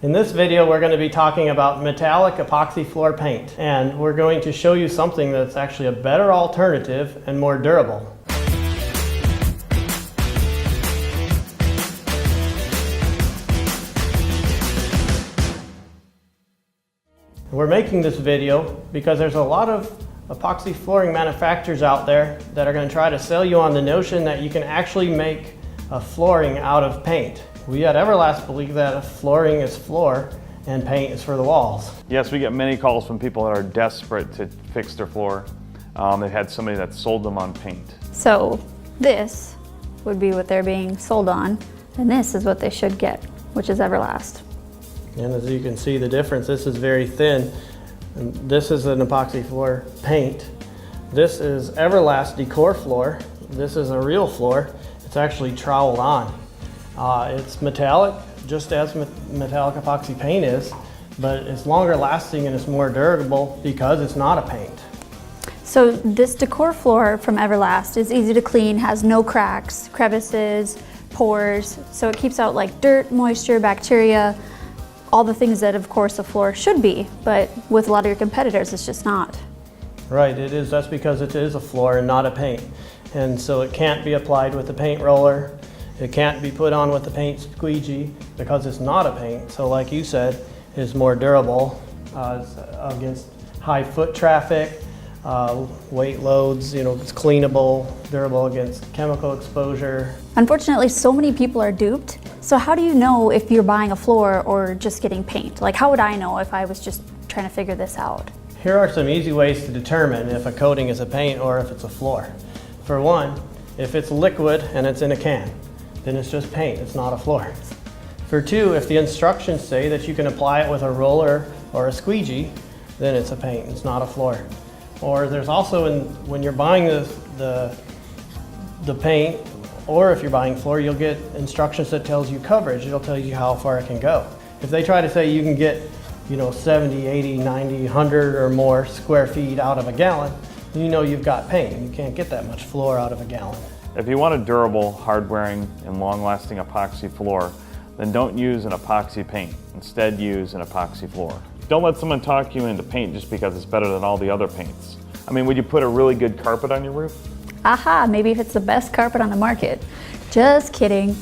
In this video, we're going to be talking about metallic epoxy floor paint, and we're going to show you something that's actually a better alternative and more durable. We're making this video because there's a lot of epoxy flooring manufacturers out there that are going to try to sell you on the notion that you can actually make a flooring out of paint. We at Everlast believe that flooring is floor and paint is for the walls. Yes, we get many calls from people that are desperate to fix their floor. They've had somebody that sold them on paint. So this would be what they're being sold on, and this is what they should get, which is Everlast. And as you can see the difference, this is very thin. And this is an epoxy floor paint. This is Everlast decor floor. This is a real floor. It's actually troweled on. It's metallic, just as metallic epoxy paint is, but it's longer lasting and it's more durable because it's not a paint. So this decor floor from Everlast is easy to clean, has no cracks, crevices, pores, so it keeps out like dirt, moisture, bacteria, all the things that of course a floor should be, but with a lot of your competitors it's just not. Right, it is. That's because it is a floor and not a paint. And so it can't be applied with the paint roller. It can't be put on with the paint squeegee because it's not a paint. So like you said, it's more durable against high foot traffic, weight loads, it's cleanable, durable against chemical exposure. Unfortunately, so many people are duped. So how do you know if you're buying a floor or just getting paint? Like how would I know if I was just trying to figure this out? Here are some easy ways to determine if a coating is a paint or if it's a floor. For one, if it's liquid and it's in a can, then it's just paint, it's not a floor. For two, if the instructions say that you can apply it with a roller or a squeegee, then it's a paint, it's not a floor. Or there's also, when you're buying the paint, or if you're buying floor, you'll get instructions that tells you coverage. It'll tell you how far it can go. If they try to say you can get 70, 80, 90, 100 or more square feet out of a gallon, you know you've got paint. You can't get that much floor out of a gallon. If you want a durable, hard-wearing, and long-lasting epoxy floor, then don't use an epoxy paint. Instead, use an epoxy floor. Don't let someone talk you into paint just because it's better than all the other paints. I mean, would you put a really good carpet on your roof? Aha, maybe if it's the best carpet on the market. Just kidding.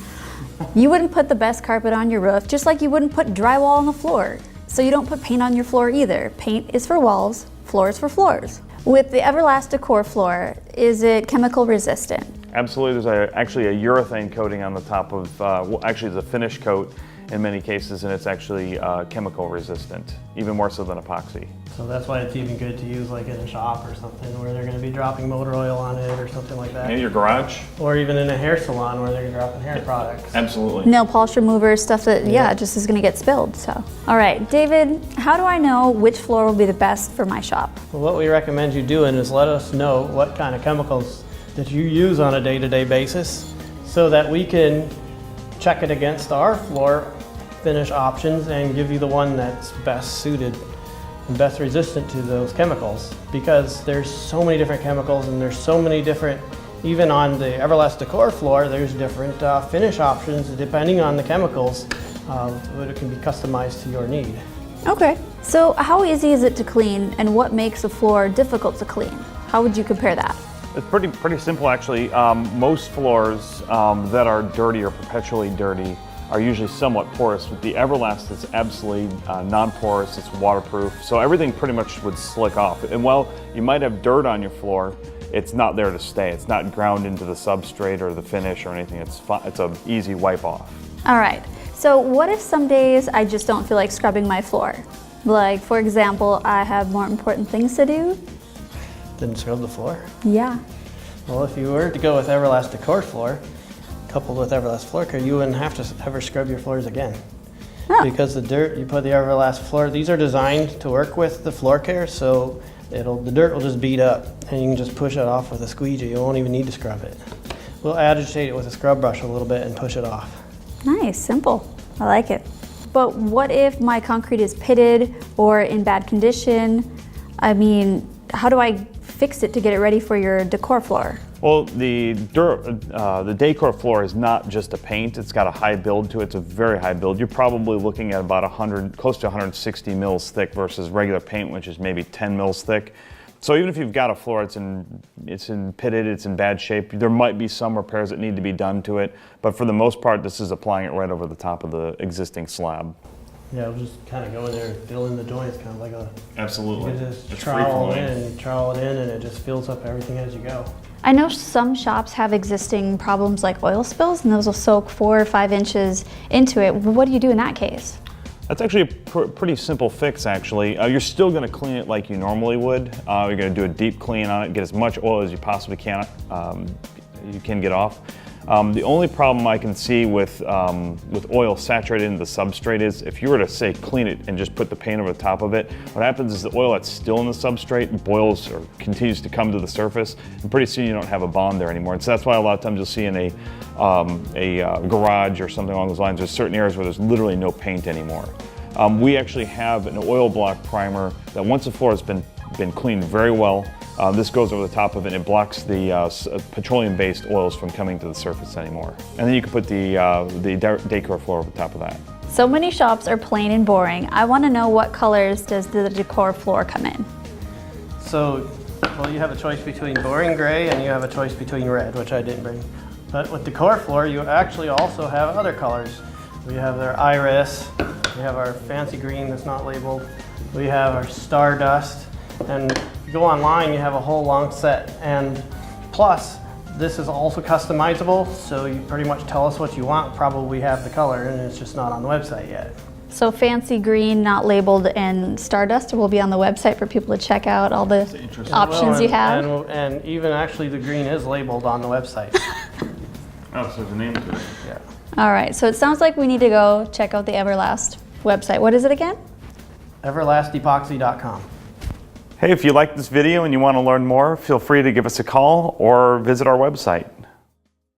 You wouldn't put the best carpet on your roof, just like you wouldn't put drywall on the floor. So you don't put paint on your floor either. Paint is for walls, floor is for floors. With the Everlast decor floor, is it chemical resistant? Absolutely. There's actually a urethane coating on the top of, actually it's a finish coat in many cases, and it's actually chemical resistant, even more so than epoxy. So that's why it's even good to use like in a shop or something where they're going to be dropping motor oil on it or something like that. In your garage? Or even in a hair salon where they're dropping hair products. Absolutely. Nail polish remover, stuff that, just is going to get spilled. So, all right, David, how do I know which floor will be the best for my shop? Well, what we recommend you doing is let us know what kind of chemicals that you use on a day-to-day basis so that we can check it against our floor finish options and give you the one that's best suited and best resistant to those chemicals, because there's so many different chemicals and there's so many different, even on the Everlast decor floor, there's different finish options depending on the chemicals, but it can be customized to your need. Okay, so how easy is it to clean and what makes a floor difficult to clean? How would you compare that? It's pretty simple actually. Most floors that are dirty or perpetually dirty are usually somewhat porous. With the Everlast, it's absolutely non-porous, it's waterproof, so everything pretty much would slick off. And while you might have dirt on your floor, it's not there to stay. It's not ground into the substrate or the finish or anything. It's an easy wipe off. All right, so what if some days I just don't feel like scrubbing my floor? Like, for example, I have more important things to do? Then scrub the floor? Yeah. Well, if you were to go with Everlast decor floor, coupled with Everlast floor care, you wouldn't have to ever scrub your floors again. Oh. Because the dirt, you put the Everlast floor, these are designed to work with the floor care, so the dirt will just beat up and you can just push it off with a squeegee. You won't even need to scrub it. We'll agitate it with a scrub brush a little bit and push it off. Nice, simple. I like it. But what if my concrete is pitted or in bad condition? I mean, how do I fix it to get it ready for your decor floor? Well, the decor floor is not just a paint. It's got a high build to it. It's a very high build. You're probably looking at about 100, close to 160 mils thick versus regular paint, which is maybe 10 mils thick. So even if you've got a floor, it's pitted, it's in bad shape. There might be some repairs that need to be done to it, but for the most part, this is applying it right over the top of the existing slab. Yeah, we'll just kind of go in there and fill in the joints, kind of like a. Absolutely. You can just trowel it in, and it just fills up everything as you go. I know some shops have existing problems like oil spills, and those will soak 4 or 5 inches into it. What do you do in that case? That's actually a pretty simple fix, actually. You're still going to clean it like you normally would. You're going to do a deep clean on it, get as much oil as you possibly can get off. The only problem I can see with oil saturated in the substrate is if you were to, say, clean it and just put the paint over the top of it, what happens is the oil that's still in the substrate boils or continues to come to the surface, and pretty soon you don't have a bond there anymore. And so that's why a lot of times you'll see in a garage or something along those lines, there's certain areas where there's literally no paint anymore. We actually have an oil block primer that once the floor has been cleaned very well, this goes over the top of it and it blocks the petroleum-based oils from coming to the surface anymore. And then you can put the decor floor over the top of that. So many shops are plain and boring. I want to know, what colors does the decor floor come in? So, well, you have a choice between boring gray and you have a choice between red, which I didn't bring. But with decor floor, you actually also have other colors. We have our iris, we have our fancy green that's not labeled, we have our stardust, and if you go online, you have a whole long set. And plus, this is also customizable, so you pretty much tell us what you want, probably have the color, and it's just not on the website yet. So fancy green, not labeled, and stardust will be on the website for people to check out all the options you have. And even actually the green is labeled on the website. Oh, so there's a name to it. Yeah. All right, so it sounds like we need to go check out the Everlast website. What is it again? Everlastepoxy.com. Hey, if you like this video and you want to learn more, feel free to give us a call or visit our website.